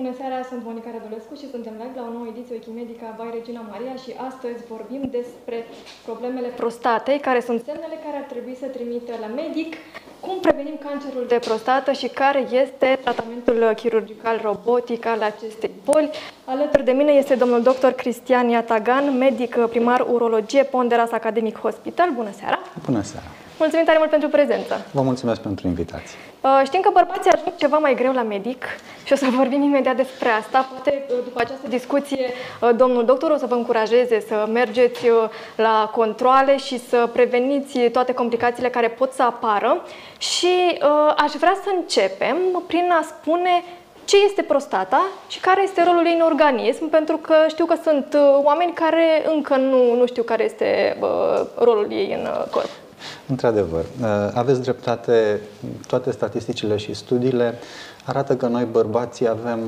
Bună seara, sunt Monica Radulescu și suntem live la o nouă ediție Wikimedica by Regina Maria și astăzi vorbim despre problemele prostatei, care sunt semnele care ar trebui să trimită la medic, cum prevenim cancerul de prostată și care este tratamentul chirurgical robotic al acestei boli. Alături de mine este domnul dr. Cristian Iatagan, medic primar urologie Ponderas Academic Hospital. Bună seara! Bună seara! Mulțumim tare mult pentru prezență! Vă mulțumesc pentru invitație! Știm că bărbații ajung ceva mai greu la medic și o să vorbim imediat despre asta. Poate după această discuție domnul doctor o să vă încurajeze să mergeți la controale și să preveniți toate complicațiile care pot să apară. Și aș vrea să începem prin a spune ce este prostata și care este rolul ei în organism, pentru că știu că sunt oameni care încă nu știu care este rolul ei în corp. Într-adevăr, aveți dreptate, toate statisticile și studiile arată că noi bărbații avem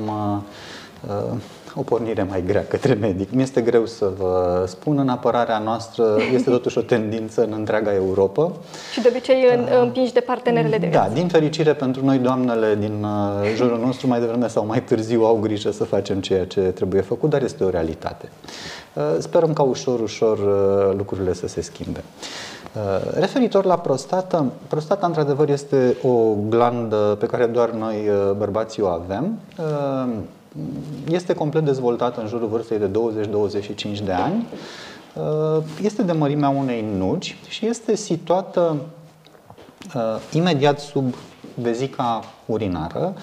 o pornire mai grea către medic. Mi-este greu să vă spun, în apărarea noastră este totuși o tendință în întreaga Europa. Și de obicei împinși de partenerele de viață. Da, din fericire pentru noi, doamnele din jurul nostru, mai devreme sau mai târziu au grijă să facem ceea ce trebuie făcut, dar este o realitate. Sperăm ca ușor, ușor lucrurile să se schimbe. Referitor la prostată, prostata într-adevăr este o glandă pe care doar noi bărbații o avem. Este complet dezvoltată în jurul vârstei de 20-25 de ani. Este de mărimea unei nuci și este situată imediat sub vezica urinară,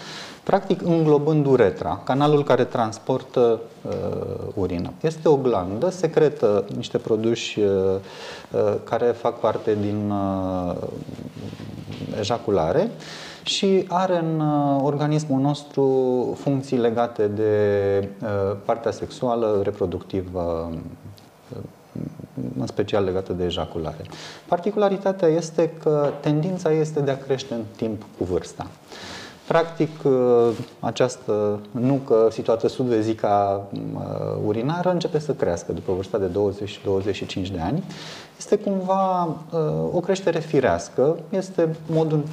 practic înglobând uretra, canalul care transportă urină. Este o glandă, secretă niște produși care fac parte din ejaculare și are în organismul nostru funcții legate de partea sexuală, reproductivă, în special legată de ejaculare. Particularitatea este că tendința este de a crește în timp cu vârsta. Practic, această nucă situată sub vezica urinară începe să crească după vârsta de 20-25 de ani. Este cumva o creștere firească, este modul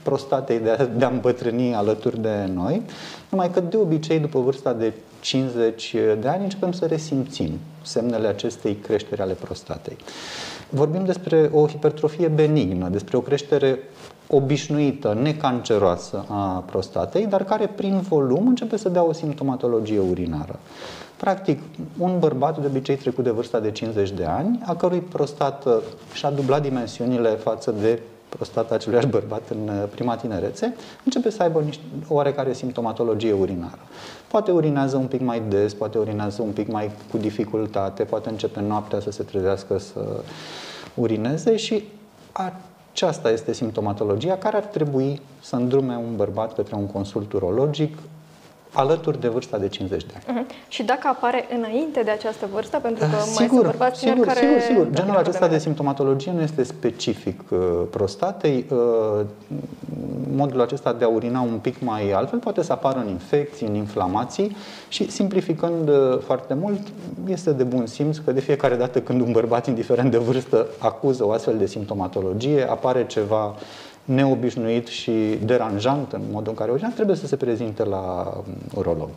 prostatei de a îmbătrâni alături de noi, numai că de obicei după vârsta de 50 de ani începem să resimțim semnele acestei creșteri ale prostatei. Vorbim despre o hipertrofie benignă, despre o creștere obișnuită, necanceroasă a prostatei, dar care prin volum începe să dea o simptomatologie urinară. Practic, un bărbat de obicei trecut de vârsta de 50 de ani, a cărui prostată și-a dublat dimensiunile față de prostata aceluiași bărbat în prima tinerețe, începe să aibă o oarecare simptomatologie urinară. Poate urinează un pic mai des, poate urinează un pic mai cu dificultate, poate începe noaptea să se trezească să urineze și aceasta este simptomatologia care ar trebui să îndrume un bărbat către un consult urologic alături de vârsta de 50 de ani. Și dacă apare înainte de această vârstă, pentru că mai sunt bărbați tineri care... Sigur. Genul acesta de simptomatologie nu este specific prostatei. Modul acesta de a urina un pic mai altfel poate să apară în infecții, în inflamații și, simplificând foarte mult, este de bun simț că de fiecare dată când un bărbat, indiferent de vârstă, acuză o astfel de simptomatologie, apare ceva neobișnuit și deranjant în modul în care urina, trebuie să se prezinte la urolog.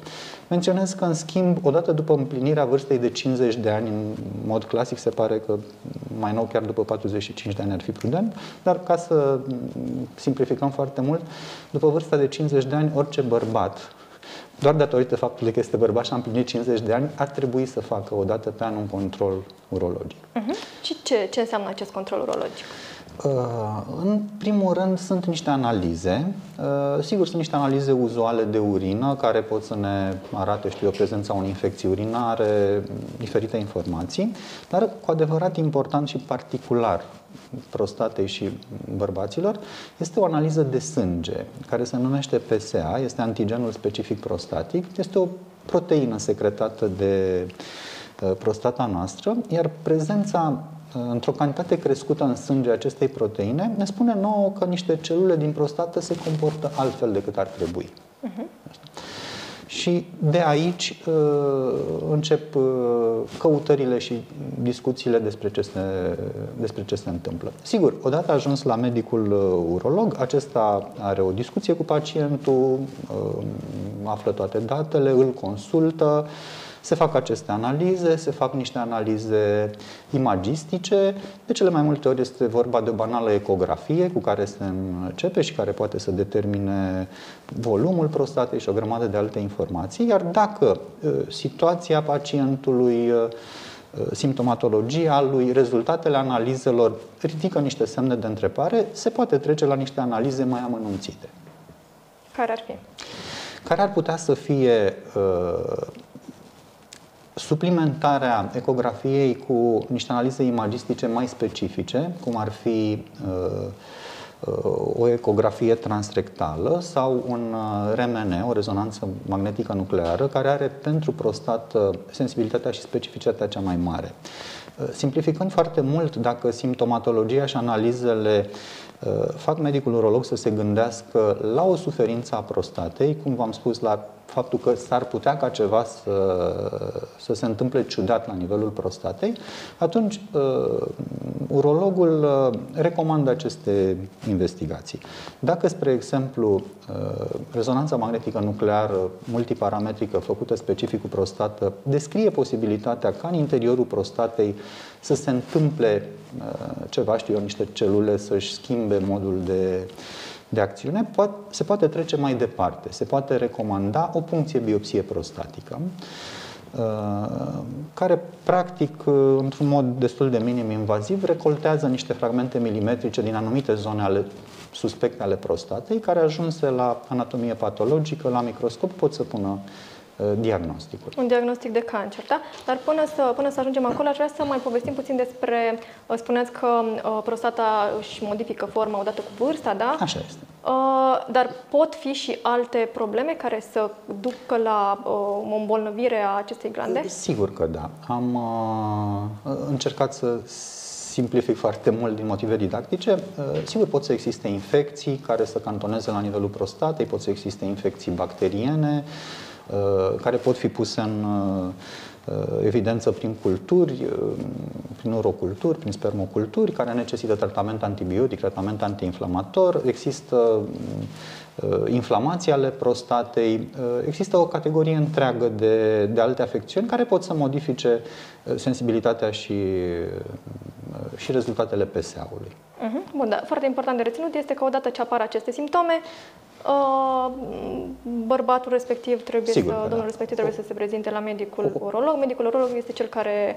Menționez că, în schimb, odată după împlinirea vârstei de 50 de ani, în mod clasic se pare că mai nou chiar după 45 de ani ar fi prudent, dar ca să simplificăm foarte mult, după vârsta de 50 de ani, orice bărbat, doar datorită faptului că este bărbat și a împlinit 50 de ani, ar trebui să facă o dată pe an un control urologic. Și ce înseamnă acest control urologic? În primul rând sunt niște analize. Sigur, sunt niște analize uzuale de urină care pot să ne arate, prezența unei infecții urinare, diferite informații, dar cu adevărat important și particular prostatei și bărbaților este o analiză de sânge care se numește PSA, este antigenul specific prostatic, este o proteină secretată de prostata noastră, iar prezența într-o cantitate crescută în sânge acestei proteine ne spune nouă că niște celule din prostată se comportă altfel decât ar trebui. Și de aici încep căutările și discuțiile despre ce se întâmplă. Sigur, odată ajuns la medicul urolog, acesta are o discuție cu pacientul, află toate datele, îl consultă, se fac aceste analize, se fac niște analize imagistice. De cele mai multe ori este vorba de o banală ecografie cu care se începe și care poate să determine volumul prostatei și o grămadă de alte informații. Iar dacă situația pacientului, simptomatologia lui, rezultatele analizelor ridică niște semne de întrebare, se poate trece la niște analize mai amănunțite. Care ar fi? Care ar putea să fie suplimentarea ecografiei cu niște analize imagistice mai specifice, cum ar fi o ecografie transrectală sau un RMN, o rezonanță magnetică nucleară, care are pentru prostată sensibilitatea și specificitatea cea mai mare. Simplificând foarte mult, dacă simptomatologia și analizele fac medicul urolog să se gândească la o suferință a prostatei, cum v-am spus, la faptul că s-ar putea ca ceva să se întâmple ciudat la nivelul prostatei, atunci urologul recomandă aceste investigații. Dacă, spre exemplu, rezonanța magnetică nucleară multiparametrică făcută specific cu prostată descrie posibilitatea ca în interiorul prostatei să se întâmple ceva, știu eu, niște celule să-și schimbe modul de acțiune, se poate trece mai departe. Se poate recomanda o puncție biopsie prostatică, care, practic, într-un mod destul de minim invaziv, recoltează niște fragmente milimetrice din anumite zone suspecte ale prostatei, care, ajunse la anatomie patologică, la microscop, pot să pună diagnosticul. Un diagnostic de cancer, da? Dar până să ajungem acolo, aș vrea să mai povestim puțin despre, spuneți că prostata își modifică forma odată cu vârsta, da? Așa este. Dar pot fi și alte probleme care să ducă la o îmbolnăvire a acestei glande? Sigur că da. Am încercat să simplific foarte mult din motive didactice. Sigur, pot să existe infecții care să cantoneze la nivelul prostatei, pot să existe infecții bacteriene, care pot fi puse în evidență prin culturi, prin uroculturi, prin spermoculturi, care necesită tratament antibiotic, tratament antiinflamator. Există inflamații ale prostatei, există o categorie întreagă de alte afecțiuni care pot să modifice sensibilitatea și rezultatele PSA-ului. Bun, da. Foarte important de reținut este că odată ce apar aceste simptome, bărbatul respectiv domnul respectiv trebuie să se prezinte la medicul urolog. Medicul urolog este cel care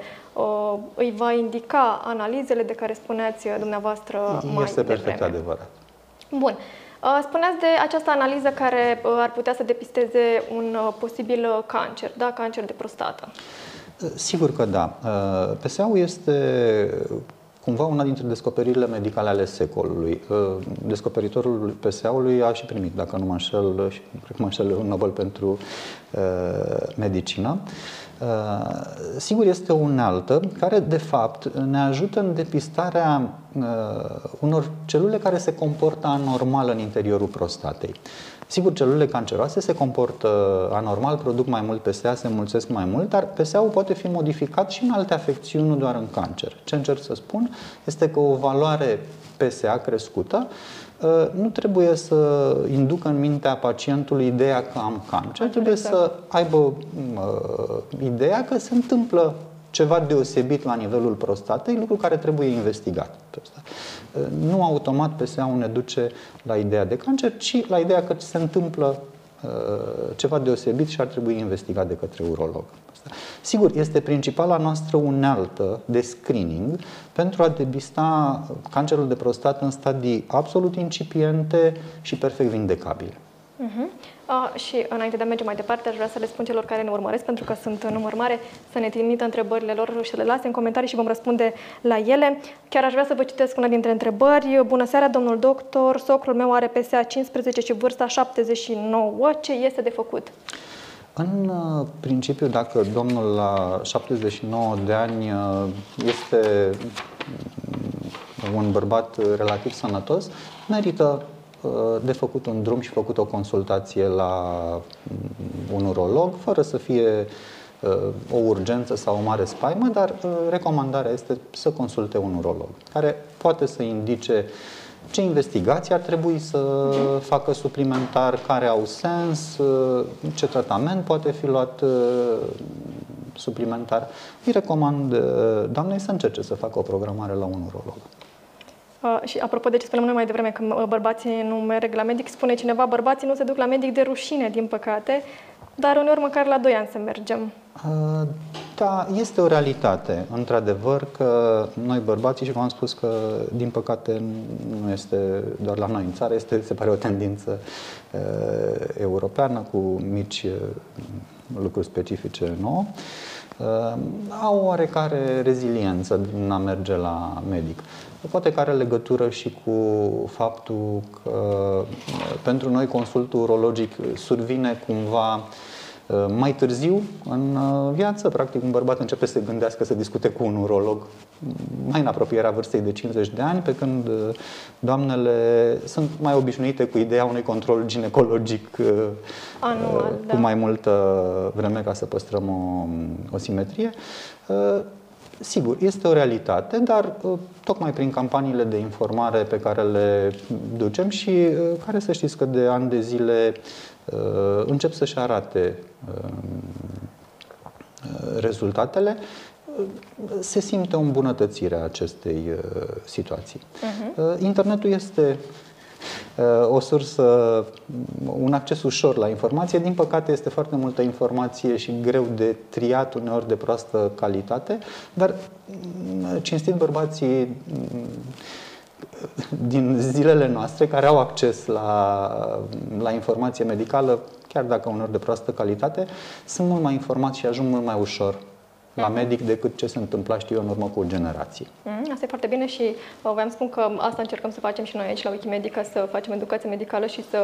îi va indica analizele de care spuneați dumneavoastră mai devreme. Este perfect adevărat. Bun. Spuneați de această analiză care ar putea să depisteze un posibil cancer, da? Cancer de prostată. Sigur că da. PSA-ul este cumva una dintre descoperirile medicale ale secolului. Descoperitorul PSA-ului a și primit, dacă nu mă înșel, și cred că mă înșel, un Nobel pentru medicină. Sigur, este o unealtă care, de fapt, ne ajută în depistarea unor celule care se comportă anormal în interiorul prostatei. Sigur, celulele canceroase se comportă anormal, produc mai mult PSA, se înmulțesc mai mult, dar PSA-ul poate fi modificat și în alte afecțiuni, nu doar în cancer. Ce încerc să spun este că o valoare PSA crescută nu trebuie să inducă în mintea pacientului ideea că am cancer, trebuie să aibă ideea că se întâmplă ceva deosebit la nivelul prostatei, lucru care trebuie investigat. Nu automat PSA-ul ne duce la ideea de cancer, ci la ideea că se întâmplă ceva deosebit și ar trebui investigat de către urolog. Sigur, este principala noastră unealtă de screening pentru a depista cancerul de prostată în stadii absolut incipiente și perfect vindecabile. Și înainte de a merge mai departe, aș vrea să le spun celor care ne urmăresc, pentru că sunt în număr mare, să ne trimită întrebările lor și să le lase în comentarii și vom răspunde la ele. Chiar aș vrea să vă citesc una dintre întrebări. Bună seara, domnul doctor, socrul meu are PSA 15 și vârsta 79. Ce este de făcut? În principiu, dacă domnul la 79 de ani este un bărbat relativ sănătos, merită de făcut un drum și făcut o consultație la un urolog, fără să fie o urgență sau o mare spaimă, dar recomandarea este să consulte un urolog, care poate să indice ce investigații ar trebui să facă suplimentar, care au sens, ce tratament poate fi luat suplimentar. Îi recomand doamnei să încerce să facă o programare la un urolog. Și apropo de ce spuneam noi mai devreme, că bărbații nu merg la medic, spune cineva, bărbații nu se duc la medic de rușine, din păcate, dar uneori măcar la 2 ani să mergem. Da, este o realitate, într-adevăr, că noi bărbații, și v-am spus că, din păcate, nu este doar la noi în țară, este, se pare, o tendință europeană cu mici lucruri specifice nouă, au oarecare reziliență în a merge la medic. Poate că are legătură și cu faptul că pentru noi consultul urologic survine cumva mai târziu în viață. Practic, un bărbat începe să se gândească să discute cu un urolog mai în apropierea vârstei de 50 de ani, pe când doamnele sunt mai obișnuite cu ideea unui control ginecologic anual, cu mai multă vreme, ca să păstrăm o simetrie. Sigur, este o realitate, dar tocmai prin campaniile de informare pe care le ducem și care, să știți că de ani de zile încep să-și arate rezultatele, se simte o îmbunătățire a acestei situații. Internetul este o sursă, un acces ușor la informație. Din păcate, este foarte multă informație și greu de triat, uneori de proastă calitate, dar, cinstit, bărbații din zilele noastre care au acces la informație medicală, chiar dacă uneori de proastă calitate, sunt mult mai informați și ajung mult mai ușor la medic decât ce se întâmpla, știu eu, în urmă cu o generație. Asta e foarte bine și voiam spun că asta încercăm să facem și noi aici la Wikimedica, să facem educație medicală și să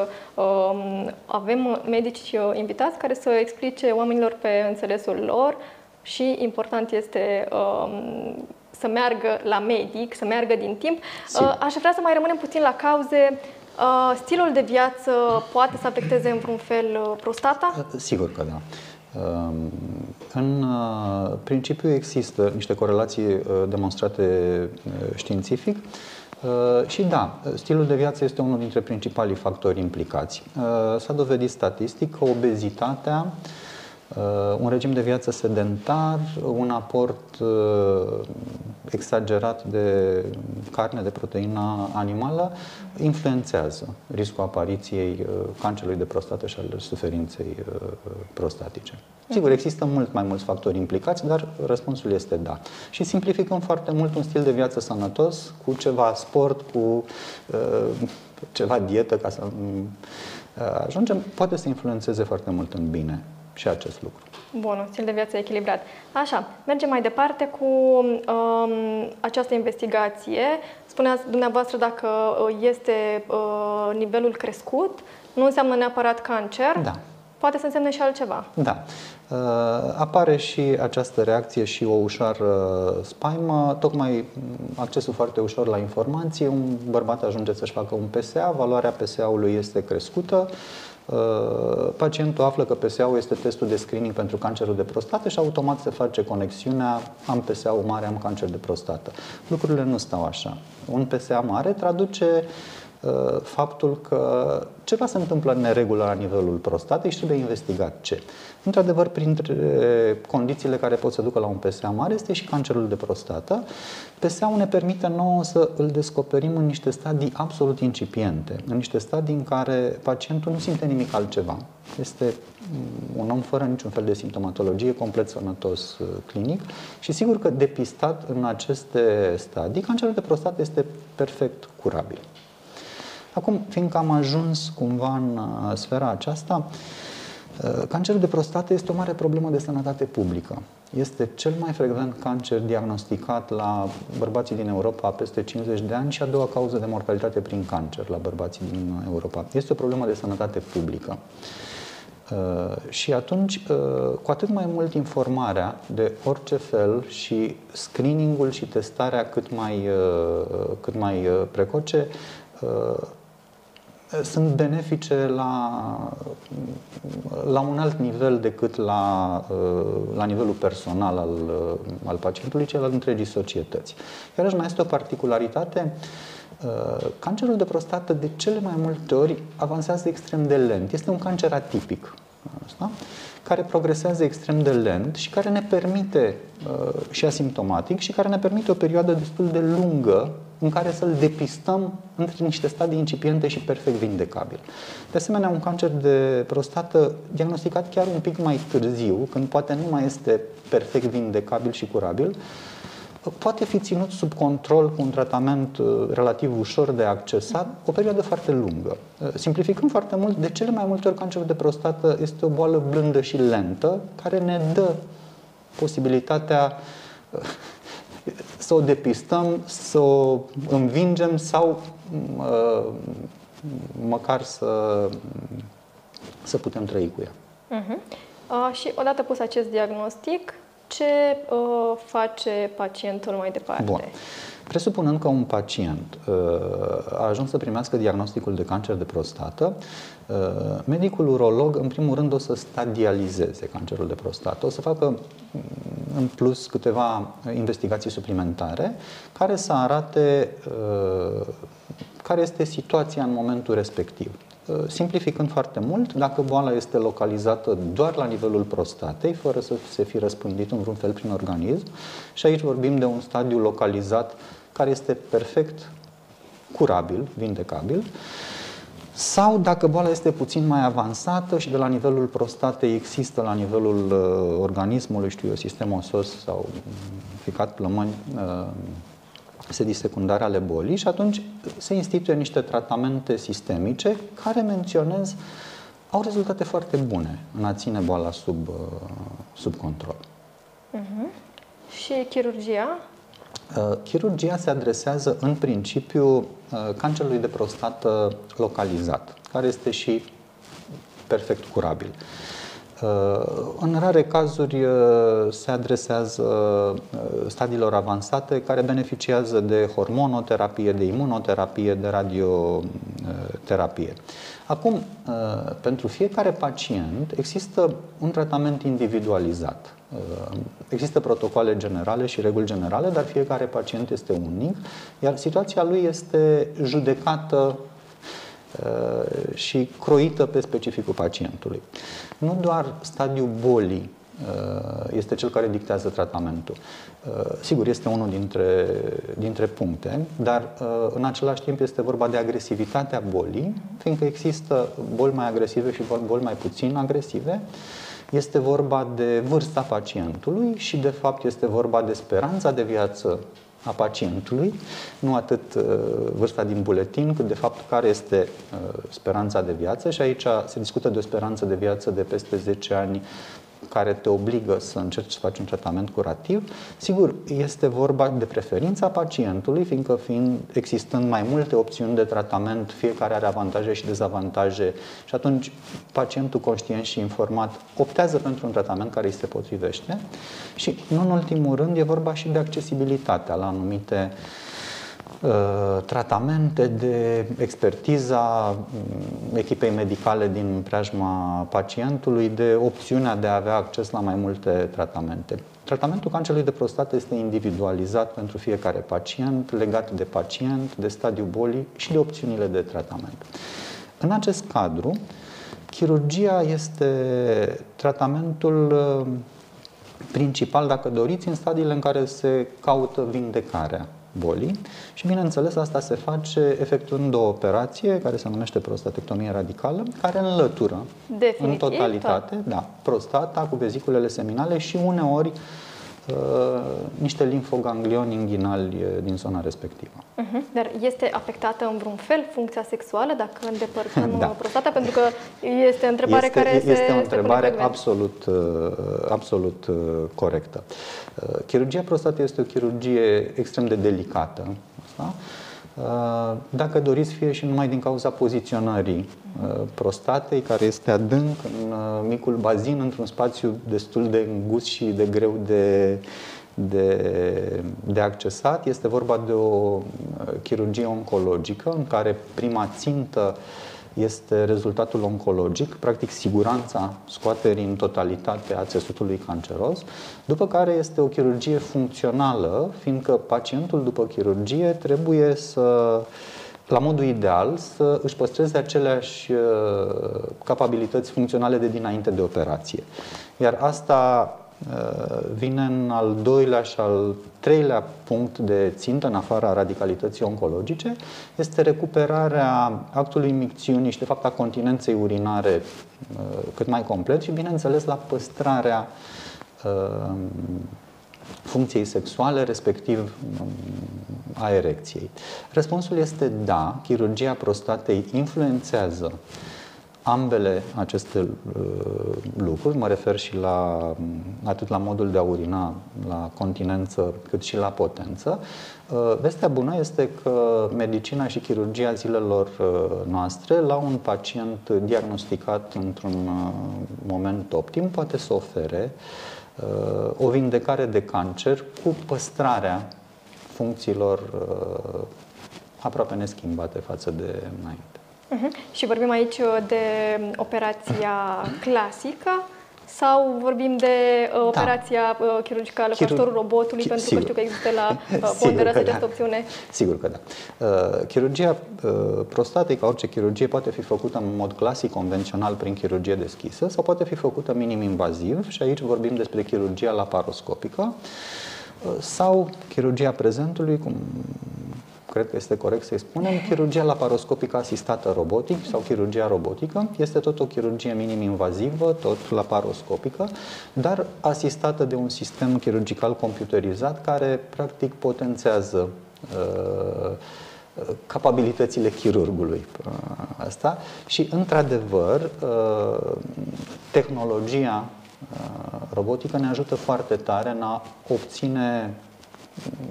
avem medici invitați care să explice oamenilor pe înțelesul lor și important este să meargă la medic, să meargă din timp. Aș vrea să mai rămânem puțin la cauze. Stilul de viață poate să afecteze în vreun fel prostata? Sigur că da. În principiu există niște corelații demonstrate științific și da, stilul de viață este unul dintre principalii factori implicați. S-a dovedit statistic că obezitatea, un regim de viață sedentar, un aport exagerat de carne, de proteină animală, influențează riscul apariției cancerului de prostată și al suferinței prostatice. Sigur, există mult mai mulți factori implicați, dar răspunsul este da. Și simplificăm foarte mult un stil de viață sănătos cu ceva sport, cu ceva dietă, ca să ajungem, poate să influențeze foarte mult în bine și acest lucru. Bun, un stil de viață echilibrat. Așa, mergem mai departe cu această investigație. Spuneați dumneavoastră, dacă este nivelul crescut, nu înseamnă neapărat cancer. Da. Poate să însemne și altceva. Da. Apare și această reacție și o ușoară spaimă, tocmai accesul foarte ușor la informație. Un bărbat ajunge să-și facă un PSA, valoarea PSA-ului este crescută. Pacientul află că PSA-ul este testul de screening pentru cancerul de prostată și automat se face conexiunea: am PSA-ul mare, am cancer de prostată. Lucrurile nu stau așa. Un PSA mare traduce faptul că ceva se întâmplă în neregulă la nivelul prostatei și trebuie investigat ce. Într-adevăr, printre condițiile care pot să ducă la un PSA mare este și cancerul de prostată. PSA-ul ne permite nouă să îl descoperim în niște stadii absolut incipiente, în niște stadii în care pacientul nu simte nimic altceva. Este un om fără niciun fel de simptomatologie, complet sănătos clinic și sigur că depistat în aceste stadii, cancerul de prostată este perfect curabil. Acum, fiindcă am ajuns cumva în sfera aceasta, cancerul de prostată este o mare problemă de sănătate publică. Este cel mai frecvent cancer diagnosticat la bărbații din Europa peste 50 de ani și a doua cauză de mortalitate prin cancer la bărbații din Europa. Este o problemă de sănătate publică. Și atunci, cu atât mai mult informarea de orice fel și screeningul și testarea cât mai precoce sunt benefice la un alt nivel decât la nivelul personal al pacientului, cel al întregii societăți. Iar aici mai este o particularitate. Cancerul de prostată de cele mai multe ori avansează extrem de lent. Este un cancer atipic, asta, care progresează extrem de lent și care ne permite, și asimptomatic, și care ne permite o perioadă destul de lungă în care să-l depistăm între niște stadii incipiente și perfect vindecabil. De asemenea, un cancer de prostată diagnosticat chiar un pic mai târziu, când poate nu mai este perfect vindecabil și curabil, poate fi ținut sub control cu un tratament relativ ușor de accesat o perioadă foarte lungă. Simplificând foarte mult, de cele mai multe ori cancerul de prostată este o boală blândă și lentă, care ne dă posibilitatea să o depistăm, să o învingem sau măcar să putem trăi cu ea. Și odată pus acest diagnostic, ce face pacientul mai departe? Bun. Presupunând că un pacient a ajuns să primească diagnosticul de cancer de prostată, medicul urolog, în primul rând, o să stadializeze cancerul de prostată. O să facă, în plus, câteva investigații suplimentare care să arate care este situația în momentul respectiv. Simplificând foarte mult, dacă boala este localizată doar la nivelul prostatei, fără să se fi răspândit în vreun fel prin organism, și aici vorbim de un stadiu localizat care este perfect curabil, vindecabil, sau dacă boala este puțin mai avansată și de la nivelul prostatei există la nivelul organismului, știu eu, sistem osos sau ficat plămâni, sedii secundare ale bolii, și atunci se instituie niște tratamente sistemice care, menționez, au rezultate foarte bune în a ține boala sub control. Și chirurgia? Chirurgia se adresează în principiu cancerului de prostată localizat, care este și perfect curabil. În rare cazuri se adresează stadiilor avansate care beneficiază de hormonoterapie, de imunoterapie, de radioterapie. Acum, pentru fiecare pacient există un tratament individualizat. Există protocoale generale și reguli generale, dar fiecare pacient este unic, iar situația lui este judecată și croită pe specificul pacientului. Nu doar stadiul bolii este cel care dictează tratamentul. Sigur, este unul dintre puncte, dar în același timp este vorba de agresivitatea bolii, fiindcă există boli mai agresive și boli mai puțin agresive. Este vorba de vârsta pacientului și, de fapt, este vorba de speranța de viață a pacientului, nu atât vârsta din buletin, cât de fapt care este speranța de viață, și aici se discută de o speranță de viață de peste 10 ani care te obligă să încerci să faci un tratament curativ. Sigur, este vorba de preferința pacientului, fiindcă existând mai multe opțiuni de tratament, fiecare are avantaje și dezavantaje, și atunci pacientul conștient și informat optează pentru un tratament care îi se potrivește. Și, nu în ultimul rând, e vorba și de accesibilitatea la anumite tratamente, de expertiza echipei medicale din preajma pacientului, de opțiunea de a avea acces la mai multe tratamente. Tratamentul cancerului de prostată este individualizat pentru fiecare pacient, legat de pacient, de stadiul bolii și de opțiunile de tratament. În acest cadru, chirurgia este tratamentul principal, dacă doriți, în stadiile în care se caută vindecarea bolii și, bineînțeles, asta se face efectuând o operație care se numește prostatectomie radicală, care înlătură în totalitate prostata cu veziculele seminale și uneori niște limfoganglioni inghinali din zona respectivă. Dar este afectată în vreun fel funcția sexuală dacă îndepărtăm prostata? Pentru că este o întrebare este o întrebare absolut corectă. Chirurgia prostatei este o chirurgie extrem de delicată. Da? Dacă doriți, fie și numai din cauza poziționării prostatei, care este adânc în micul bazin, într-un spațiu destul de îngust și de greu de accesat. Este vorba de o chirurgie oncologică în care prima țintă este rezultatul oncologic, practic siguranța scoaterii în totalitate a țesutului canceros, după care este o chirurgie funcțională, fiindcă pacientul după chirurgie trebuie să, la modul ideal, să își păstreze aceleași capabilități funcționale de dinainte de operație. Iar asta vine în al doilea și al treilea punct de țintă, în afara radicalității oncologice, este recuperarea actului micțiunii și, de fapt, a continenței urinare cât mai complet și, bineînțeles, la păstrarea funcției sexuale, respectiv a erecției. Răspunsul este da, chirurgia prostatei influențează ambele aceste lucruri, mă refer și atât la modul de a urina, la continență, cât și la potență. Vestea bună este că medicina și chirurgia zilelor noastre, la un pacient diagnosticat într-un moment optim, poate să ofere o vindecare de cancer cu păstrarea funcțiilor aproape neschimbate față de înainte. Și vorbim aici de operația clasică sau vorbim de operația chirurgicală cu ajutorul robotului, pentru că știu că există la Ponderas această opțiune? Sigur că da. Chirurgia prostatei, ca orice chirurgie, poate fi făcută în mod clasic, convențional, prin chirurgie deschisă sau poate fi făcută minim-invaziv și aici vorbim despre chirurgia laparoscopică sau chirurgia prezentului, cum cred că este corect să-i spunem, chirurgia laparoscopică asistată robotic sau chirurgia robotică. Este tot o chirurgie minim-invazivă, tot laparoscopică, dar asistată de un sistem chirurgical computerizat care practic potențează capabilitățile chirurgului. Asta. Și, într-adevăr, tehnologia robotică ne ajută foarte tare în a obține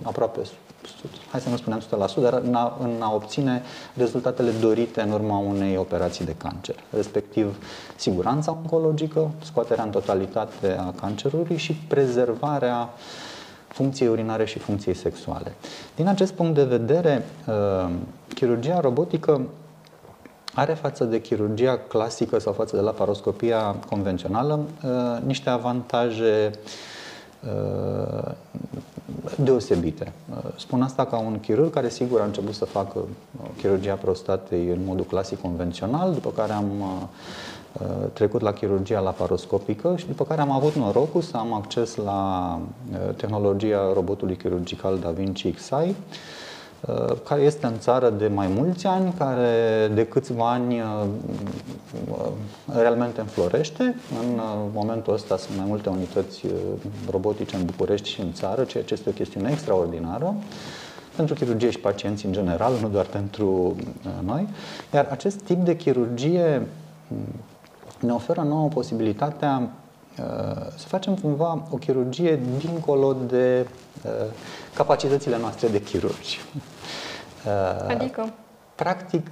aproape, hai să nu spunem 100%, dar în a obține rezultatele dorite în urma unei operații de cancer, respectiv siguranța oncologică, scoaterea în totalitate a cancerului și prezervarea funcției urinare și funcției sexuale. Din acest punct de vedere, chirurgia robotică are față de chirurgia clasică sau față de laparoscopia convențională niște avantaje deosebite. Spun asta ca un chirurg care sigur a început să facă chirurgia prostatei în modul clasic convențional, după care am trecut la chirurgia laparoscopică și după care am avut norocul să am acces la tehnologia robotului chirurgical Da Vinci Xi, care este în țară de mai mulți ani, care de câțiva ani realmente înflorește. În momentul ăsta sunt mai multe unități robotice în București și în țară, ceea ce este o chestiune extraordinară pentru chirurgie și pacienți în general, nu doar pentru noi. Iar acest tip de chirurgie ne oferă nouă posibilitatea să facem cumva o chirurgie dincolo de capacitățile noastre de chirurgi. Adică? Practic,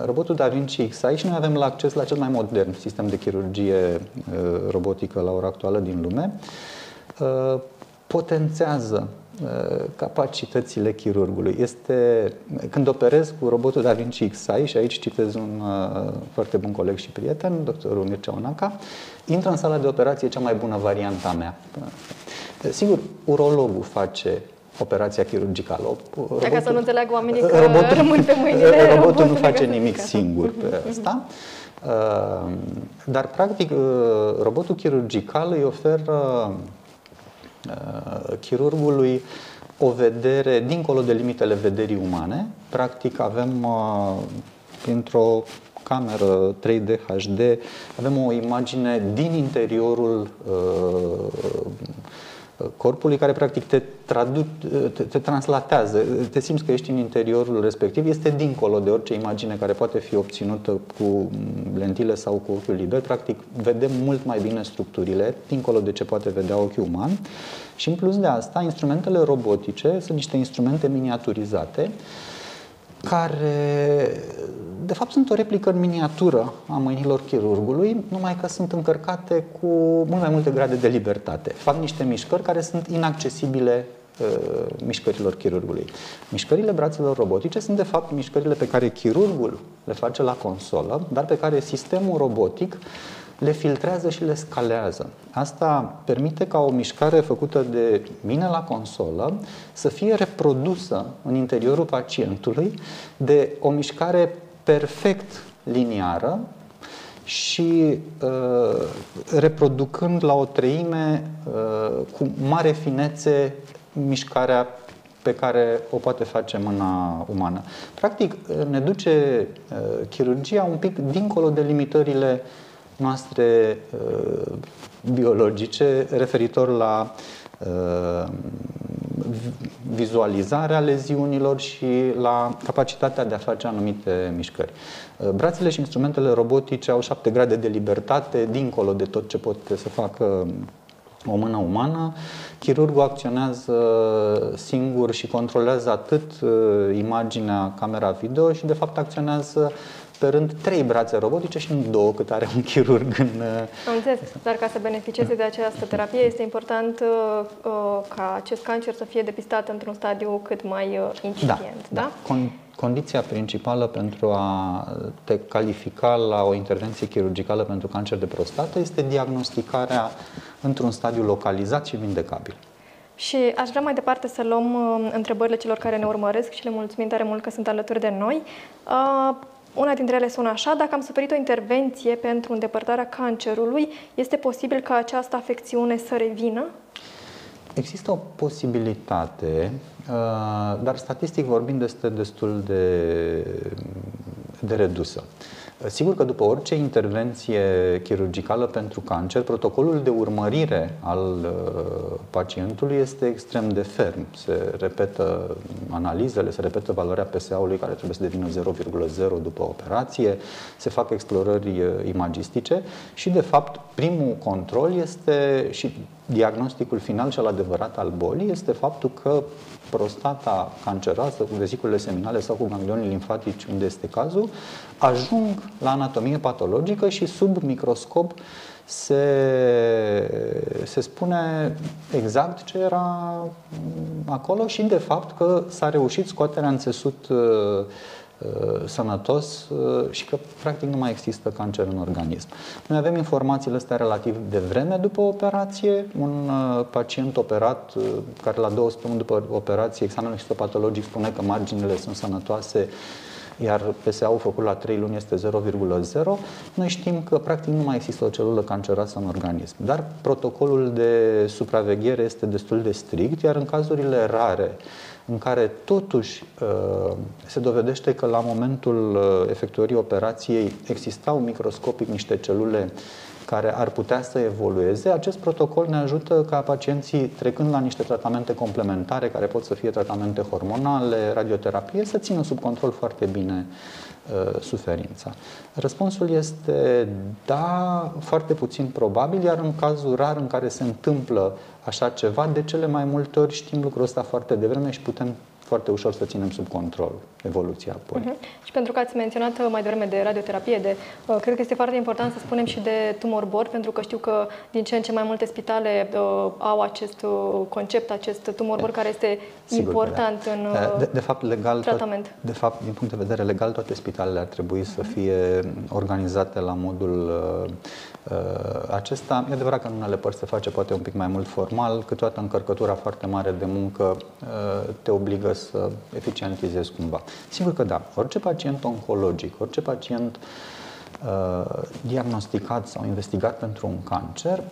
robotul Da Vinci Xi, și noi avem acces la cel mai modern sistem de chirurgie robotică la ora actuală din lume, potențează capacitățile chirurgului. Când operez cu robotul Da Vinci Xi, și aici citez un foarte bun coleg și prieten, doctorul Mircea Onaca, intră în sala de operație cea mai bună variantă a mea. Sigur, urologul face operația chirurgicală. Ca să nu înțeleagă oamenii că rămân pe mâinile robotul nu face nimic singur pe asta. Dar, practic, robotul chirurgical îi oferă chirurgului o vedere dincolo de limitele vederii umane. Practic avem printr-o cameră 3D HD, avem o imagine din interiorul corpului care practic te translatează, te simți că ești în interiorul respectiv, este dincolo de orice imagine care poate fi obținută cu lentile sau cu ochiul liber. Practic vedem mult mai bine structurile, dincolo de ce poate vedea ochiul uman. Și în plus de asta, instrumentele robotice sunt niște instrumente miniaturizate care, de fapt, sunt o replică în miniatură a mâinilor chirurgului, numai că sunt încărcate cu mult mai multe grade de libertate. Fac niște mișcări care sunt inaccesibile mișcărilor chirurgului. Mișcările brațelor robotice sunt de fapt mișcările pe care chirurgul le face la consolă, dar pe care sistemul robotic le filtrează și le scalează. Asta permite ca o mișcare făcută de mine la consolă să fie reprodusă în interiorul pacientului de o mișcare perfect liniară și reproducând la o treime cu mare finețe mișcarea pe care o poate face mâna umană. Practic, ne duce chirurgia un pic dincolo de limitările noastre biologice referitor la vizualizarea leziunilor și la capacitatea de a face anumite mișcări. Brațele și instrumentele robotice au 7 grade de libertate dincolo de tot ce poate să facă o mână umană. Chirurgul acționează singur și controlează atât imaginea, camera video și de fapt acționează pe rând 3 brațe robotice și nu 2 cât are un chirurg în... Am înțeles, dar ca să beneficieze de această terapie este important ca acest cancer să fie depistat într-un stadiu cât mai incipient, da? Condiția principală pentru a te califica la o intervenție chirurgicală pentru cancer de prostată este diagnosticarea într-un stadiu localizat și vindecabil. Și aș vrea mai departe să luăm întrebările celor care ne urmăresc și le mulțumim tare mult că sunt alături de noi. Una dintre ele sună așa: dacă am suferit o intervenție pentru îndepărtarea cancerului, este posibil ca această afecțiune să revină? Există o posibilitate, dar statistic vorbind este destul de redusă. Sigur că după orice intervenție chirurgicală pentru cancer, protocolul de urmărire al pacientului este extrem de ferm. Se repetă analizele, se repetă valoarea PSA-ului, care trebuie să devină 0,0 după operație, se fac explorări imagistice și, de fapt, primul control este și diagnosticul final cel adevărat al bolii este faptul că prostata canceroasă cu veziculele seminale sau cu ganglionii limfatici, unde este cazul, ajung la anatomie patologică și sub microscop se spune exact ce era acolo și de fapt că s-a reușit scoaterea în țesut sănătos și că practic nu mai există cancer în organism. Noi avem informațiile astea relativ devreme după operație. Un pacient operat care la 2 săptămâni după operație, examenul histopatologic spune că marginile sunt sănătoase, iar PSA-ul făcut la 3 luni este 0,0, noi știm că practic nu mai există o celulă canceroasă în organism. Dar protocolul de supraveghere este destul de strict, iar în cazurile rare în care totuși se dovedește că la momentul efectuării operației existau microscopic niște celule care ar putea să evolueze, acest protocol ne ajută ca pacienții, trecând la niște tratamente complementare, care pot să fie tratamente hormonale, radioterapie, să țină sub control foarte bine suferința. Răspunsul este da, foarte puțin probabil, iar în cazul rar în care se întâmplă așa ceva, de cele mai multe ori știm lucrul ăsta foarte devreme și putem foarte ușor să ținem sub control evoluția apoi. Și pentru că ați menționat mai devreme de radioterapie, cred că este foarte important să spunem și de tumor board, pentru că știu că din ce în ce mai multe spitale au acest concept, acest tumor board, care este important în de fapt, legal, tratament. De fapt, din punct de vedere legal, toate spitalele ar trebui să fie organizate la modul acesta. E adevărat că în unele părți se face poate un pic mai mult formal, câteodată încărcătura foarte mare de muncă te obligă să eficientizezi cumva. Sigur că da, orice pacient oncologic, orice pacient diagnosticat sau investigat pentru un cancer,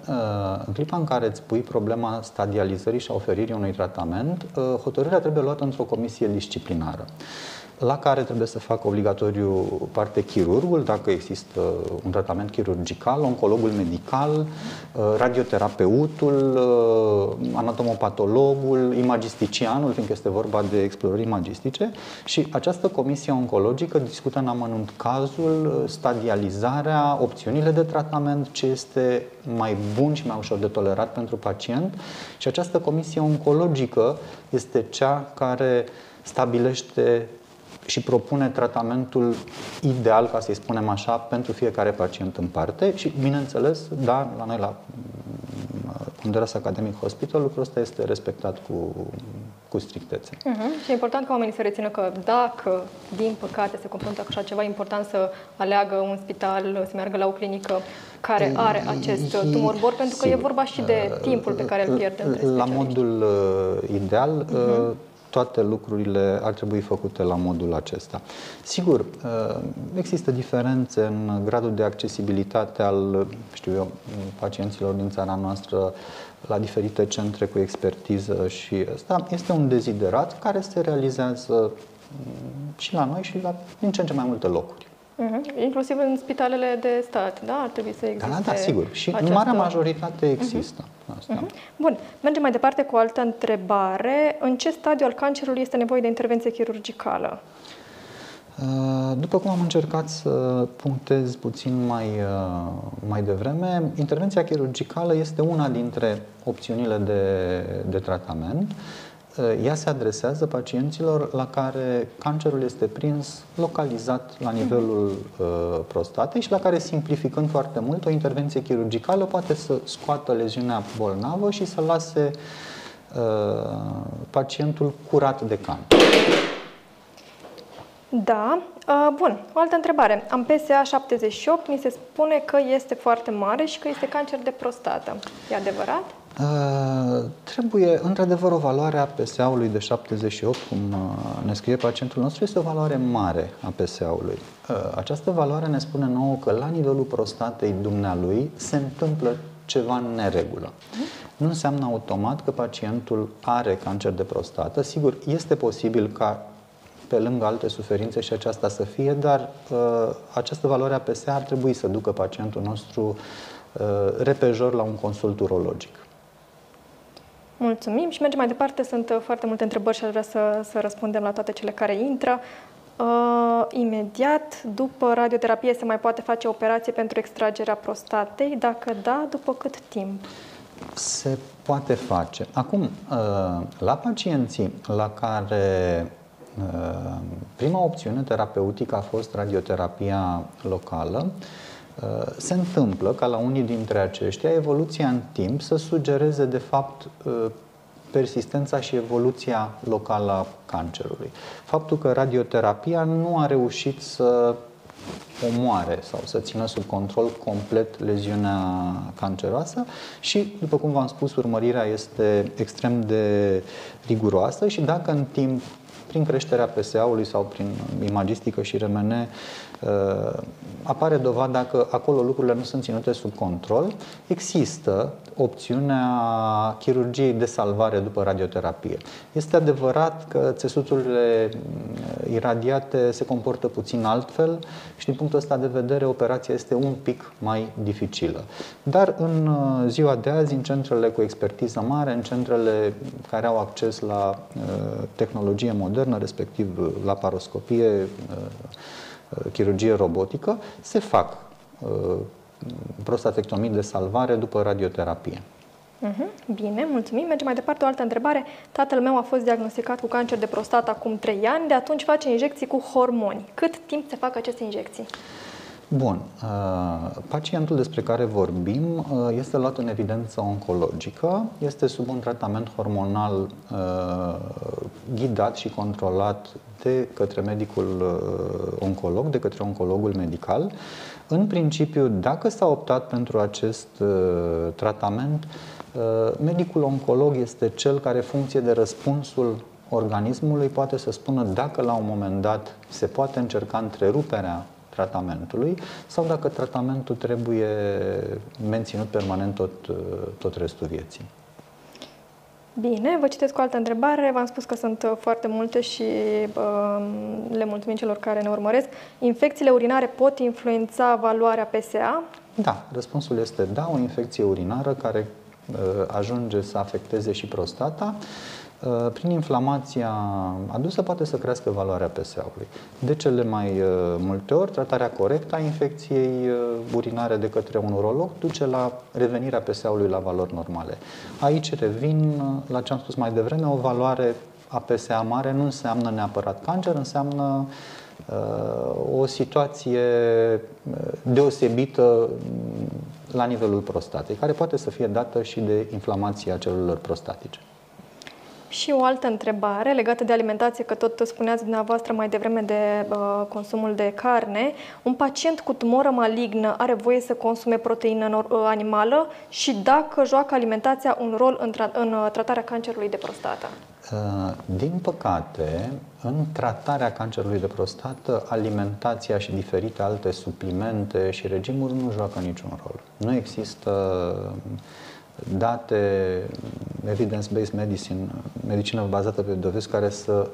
în clipa în care îți pui problema stadializării și a oferirii unui tratament, hotărârea trebuie luată într-o comisie disciplinară, la care trebuie să facă obligatoriu parte chirurgul, dacă există un tratament chirurgical, oncologul medical, radioterapeutul, anatomopatologul, imagisticianul, fiindcă este vorba de explorări imagistice, și această comisie oncologică discută în amănunt cazul, stadializarea, opțiunile de tratament, ce este mai bun și mai ușor de tolerat pentru pacient, și această comisie oncologică este cea care stabilește și propune tratamentul ideal, ca să-i spunem așa, pentru fiecare pacient în parte. Și, bineînțeles, da, la noi la Honduras Academic Hospital, lucrul ăsta este respectat cu strictețe. Și e important ca oamenii să rețină că dacă, din păcate, se confruntă cu așa ceva, e important să aleagă un spital, să meargă la o clinică care are acest tumor bor, pentru că e vorba și de timpul pe care îl pierdem. La modul ideal, toate lucrurile ar trebui făcute la modul acesta. Sigur, există diferențe în gradul de accesibilitate al, știu eu, pacienților din țara noastră la diferite centre cu expertiză și ăsta este un deziderat care se realizează și la noi și din ce în ce mai multe locuri. Inclusiv în spitalele de stat, da? Ar trebui să existe. Da, sigur. Și în marea majoritate există. Asta. Bun. Mergem mai departe cu o altă întrebare. În ce stadiu al cancerului este nevoie de intervenție chirurgicală? După cum am încercat să punctez puțin mai devreme, intervenția chirurgicală este una dintre opțiunile de tratament. Ea se adresează pacienților la care cancerul este prins localizat la nivelul prostatei și la care, simplificând foarte mult, o intervenție chirurgicală poate să scoată leziunea bolnavă și să lase pacientul curat de cancer. Da. Bun. O altă întrebare. Am PSA 78, mi se spune că este foarte mare și că este cancer de prostată. E adevărat? Trebuie, într-adevăr, o valoare a PSA-ului de 78, cum ne scrie pacientul nostru, este o valoare mare a PSA-ului. Această valoare ne spune nouă că la nivelul prostatei dumnealui se întâmplă ceva în neregulă. Nu înseamnă automat că pacientul are cancer de prostată. Sigur, este posibil ca pe lângă alte suferințe și aceasta să fie, dar această valoare a PSA ar trebui să ducă pacientul nostru repejor la un consult urologic. Mulțumim și mergem mai departe. Sunt foarte multe întrebări și aș vrea să răspundem la toate cele care intră. Imediat, după radioterapie, se mai poate face operație pentru extragerea prostatei? Dacă da, după cât timp? Se poate face. Acum, la pacienții la care prima opțiune terapeutică a fost radioterapia locală, se întâmplă ca la unii dintre aceștia evoluția în timp să sugereze de fapt persistența și evoluția locală a cancerului. Faptul că radioterapia nu a reușit să omoare sau să țină sub control complet leziunea canceroasă și, după cum v-am spus, urmărirea este extrem de riguroasă și dacă în timp, prin creșterea PSA-ului sau prin imagistică și RMN, apare dovada că acolo lucrurile nu sunt ținute sub control, există opțiunea chirurgiei de salvare după radioterapie. Este adevărat că țesuturile iradiate se comportă puțin altfel și din punctul ăsta de vedere operația este un pic mai dificilă. Dar în ziua de azi, în centrele cu expertiză mare, în centrele care au acces la tehnologie modernă, respectiv laparoscopie, chirurgie robotică, se fac prostatectomii de salvare după radioterapie. Bine, mulțumim. Mergem mai departe. O altă întrebare. Tatăl meu a fost diagnosticat cu cancer de prostată acum 3 ani, de atunci face injecții cu hormoni. Cât timp se fac aceste injecții? Bun. Pacientul despre care vorbim este luat în evidență oncologică, este sub un tratament hormonal ghidat și controlat de către medicul oncolog, de către oncologul medical. În principiu, dacă s-a optat pentru acest tratament, medicul oncolog este cel care, în funcție de răspunsul organismului, poate să spună dacă la un moment dat se poate încerca întreruperea tratamentului sau dacă tratamentul trebuie menținut permanent tot restul vieții. Bine, vă citesc o altă întrebare. V-am spus că sunt foarte multe și le mulțumim celor care ne urmăresc. Infecțiile urinare pot influența valoarea PSA? Da, răspunsul este da, o infecție urinară care ajunge să afecteze și prostata, prin inflamația adusă poate să crească valoarea PSA-ului. De cele mai multe ori, tratarea corectă a infecției urinare de către un urolog duce la revenirea PSA-ului la valori normale. Aici revin la ce am spus mai devreme, o valoare a PSA mare nu înseamnă neapărat cancer, înseamnă o situație deosebită la nivelul prostatei, care poate să fie dată și de inflamația celulelor prostatice. Și o altă întrebare legată de alimentație, că tot spuneați dumneavoastră mai devreme de consumul de carne. Un pacient cu tumoră malignă are voie să consume proteină animală și dacă joacă alimentația un rol în tratarea cancerului de prostată? Din păcate, în tratarea cancerului de prostată, alimentația și diferite alte suplimente și regimuri nu joacă niciun rol. Nu există date, evidence-based medicine, medicină bazată pe dovezi, care să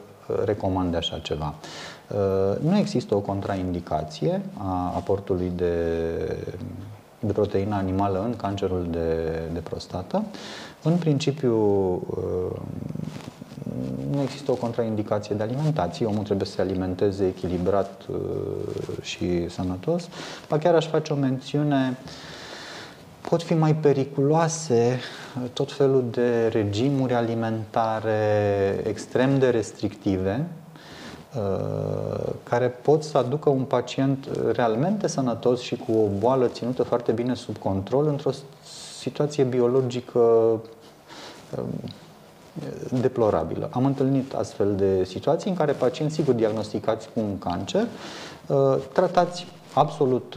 recomande așa ceva. Nu există o contraindicație a aportului de proteină animală în cancerul de prostată. În principiu, nu există o contraindicație de alimentație, omul trebuie să se alimenteze echilibrat și sănătos. Ba chiar aș face o mențiune, pot fi mai periculoase tot felul de regimuri alimentare extrem de restrictive, care pot să aducă un pacient realmente sănătos și cu o boală ținută foarte bine sub control într-o situație biologică deplorabilă. Am întâlnit astfel de situații în care pacienți, sigur diagnosticați cu un cancer, tratați absolut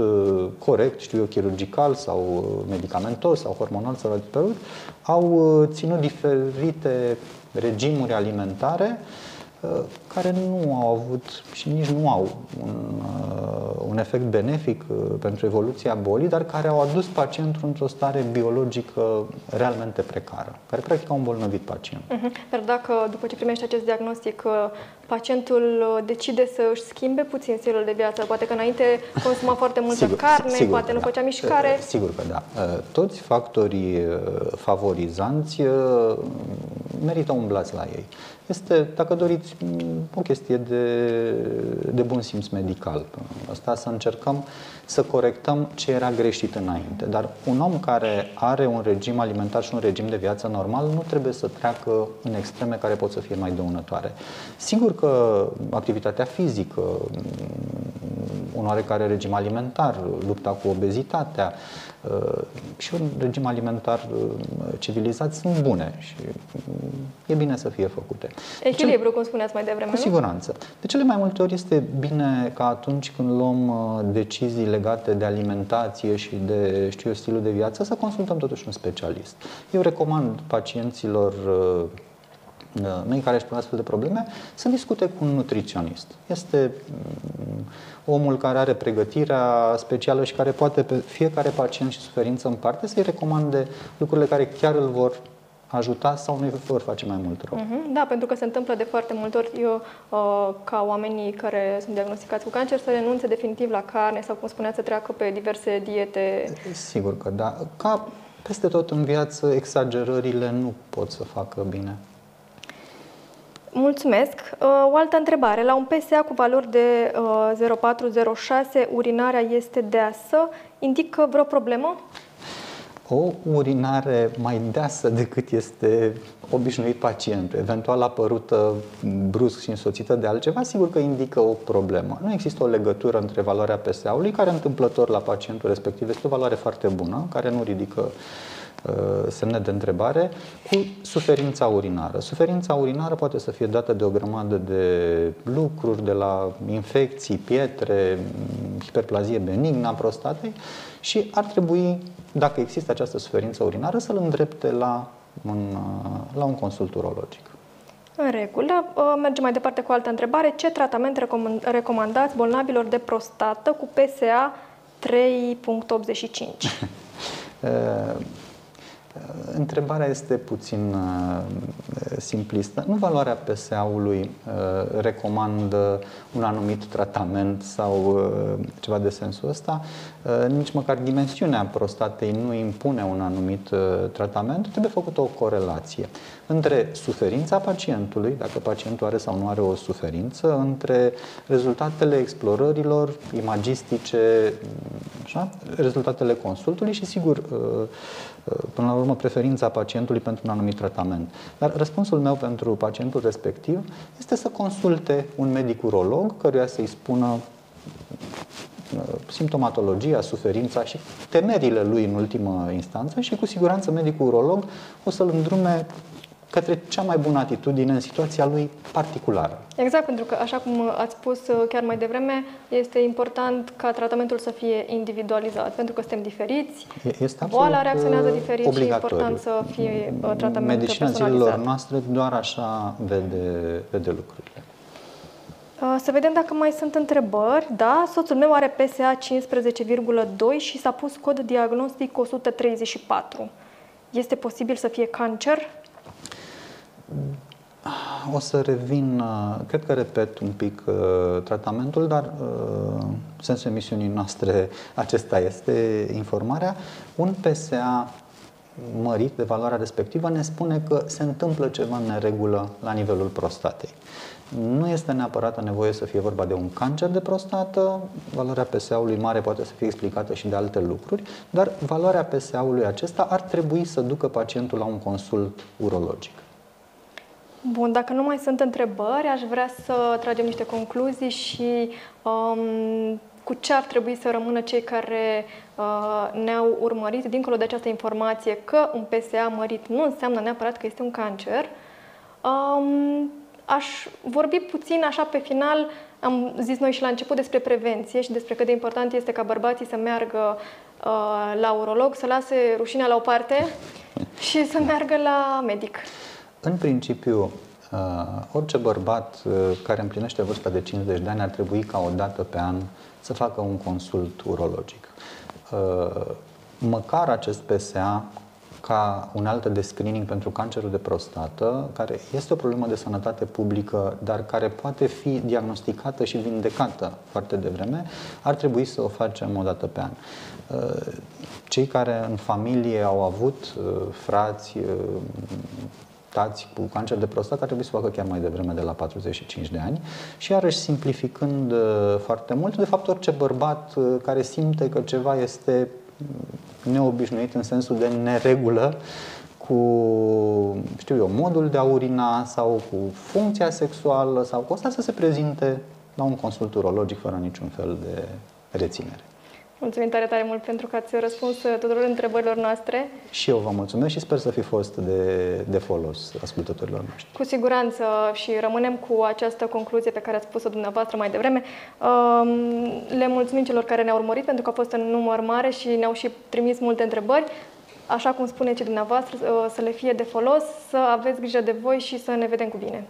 corect, știu eu, chirurgical sau medicamentos sau hormonal sau altfel, au ținut diferite regimuri alimentare care nu au avut și nici nu au un efect benefic pentru evoluția bolii, dar care au adus pacientul într-o stare biologică realmente precară, care practic au îmbolnăvit pacientul. Dar dacă, după ce primește acest diagnostic, pacientul decide să își schimbe puțin stilul de viață, poate că înainte consuma foarte multă carne, poate nu făcea mișcare. Sigur că da. Toți factorii favorizanți merită umblați la ei. Este, dacă doriți, o chestie de bun simț medical. Asta să încercăm să corectăm ce era greșit înainte. Dar un om care are un regim alimentar și un regim de viață normal nu trebuie să treacă în extreme care pot să fie mai dăunătoare. Sigur că activitatea fizică, un oarecare regim alimentar, lupta cu obezitatea și un regim alimentar civilizat sunt bune și e bine să fie făcute. Echilibru, cum spuneați mai devreme, cu siguranță. De cele mai multe ori este bine ca atunci când luăm decizii legate de alimentație și de, știu eu, stilul de viață, să consultăm totuși un specialist. Eu recomand pacienților mei care își pun astfel de probleme să discute cu un nutriționist. Este omul care are pregătirea specială și care poate pe fiecare pacient și suferință în parte să-i recomande lucrurile care chiar îl vor ajuta sau nu îi vor face mai mult rău. Da, pentru că se întâmplă de foarte multe ori ca oamenii care sunt diagnosticați cu cancer să renunțe definitiv la carne sau, cum spuneați, să treacă pe diverse diete. Sigur că da. Ca peste tot în viață, exagerările nu pot să facă bine. Mulțumesc. O altă întrebare. La un PSA cu valori de 0,4-0,6, urinarea este deasă. Indică vreo problemă? O urinare mai deasă decât este obișnuit pacientul, eventual apărută brusc și însoțită de altceva, sigur că indică o problemă. Nu există o legătură între valoarea PSA-ului, care întâmplător la pacientul respectiv este o valoare foarte bună, care nu ridică semne de întrebare, cu suferința urinară. Suferința urinară poate să fie dată de o grămadă de lucruri, de la infecții, pietre, hiperplazie benignă a prostatei și ar trebui, dacă există această suferință urinară, să-l îndrepte la un consult urologic. În regulă. Mergem mai departe cu o altă întrebare. Ce tratament recomandați bolnavilor de prostată cu PSA 3,85? Întrebarea este puțin simplistă. Nu valoarea PSA-ului recomandă un anumit tratament sau ceva de sensul ăsta. Nici măcar dimensiunea prostatei nu impune un anumit tratament. Trebuie făcută o corelație între suferința pacientului, dacă pacientul are sau nu are o suferință, între rezultatele explorărilor imagistice, așa, rezultatele consultului și, sigur, până la urmă, preferința pacientului pentru un anumit tratament. Dar răspunsul meu pentru pacientul respectiv este să consulte un medic urolog căruia să-i spună simptomatologia, suferința și temerile lui în ultimă instanță și cu siguranță medicul urolog o să-l îndrume către cea mai bună atitudine în situația lui particulară. Exact, pentru că, așa cum ați spus chiar mai devreme, este important ca tratamentul să fie individualizat, pentru că suntem diferiți, boala reacționează diferit și e important să fie tratamentul Medicina personalizat. zilelor noastre doar așa vede lucrurile. Să vedem dacă mai sunt întrebări. Da, soțul meu are PSA 15,2 și s-a pus cod diagnostic 134. Este posibil să fie cancer? O să revin, cred că repet un pic tratamentul, dar sensul emisiunii noastre acesta este informarea. Un PSA mărit de valoarea respectivă ne spune că se întâmplă ceva în neregulă la nivelul prostatei. Nu este neapărat nevoie să fie vorba de un cancer de prostată, valoarea PSA-ului mare poate să fie explicată și de alte lucruri, dar valoarea PSA-ului acesta ar trebui să ducă pacientul la un consult urologic. Bun, dacă nu mai sunt întrebări, aș vrea să tragem niște concluzii și cu ce ar trebui să rămână cei care ne-au urmărit dincolo de această informație că un PSA mărit nu înseamnă neapărat că este un cancer. Aș vorbi puțin așa pe final, am zis noi și la început despre prevenție și despre cât de important este ca bărbații să meargă la urolog, să lase rușinea la o parte și să meargă la medic. În principiu, orice bărbat care împlinește vârsta de 50 de ani ar trebui ca o dată pe an să facă un consult urologic. Măcar acest PSA ca unealtă de screening pentru cancerul de prostată, care este o problemă de sănătate publică, dar care poate fi diagnosticată și vindecată foarte devreme, ar trebui să o facem o dată pe an. Cei care în familie au avut frați, tați cu cancer de prostată ar trebui să o facă chiar mai devreme, de la 45 de ani. Și iarăși, simplificând foarte mult, de fapt orice bărbat care simte că ceva este neobișnuit în sensul de neregulă cu, știu eu, modul de a urina sau cu funcția sexuală sau cu asta, să se prezinte la un consult urologic fără niciun fel de reținere. Mulțumim tare, tare mult pentru că ați răspuns tuturor întrebărilor noastre. Și eu vă mulțumesc și sper să fi fost de folos ascultătorilor noștri. Cu siguranță, și rămânem cu această concluzie pe care ați spus-o dumneavoastră mai devreme. Le mulțumim celor care ne-au urmărit pentru că a fost în număr mare și ne-au și trimis multe întrebări. Așa cum spuneți dumneavoastră, să le fie de folos, să aveți grijă de voi și să ne vedem cu bine.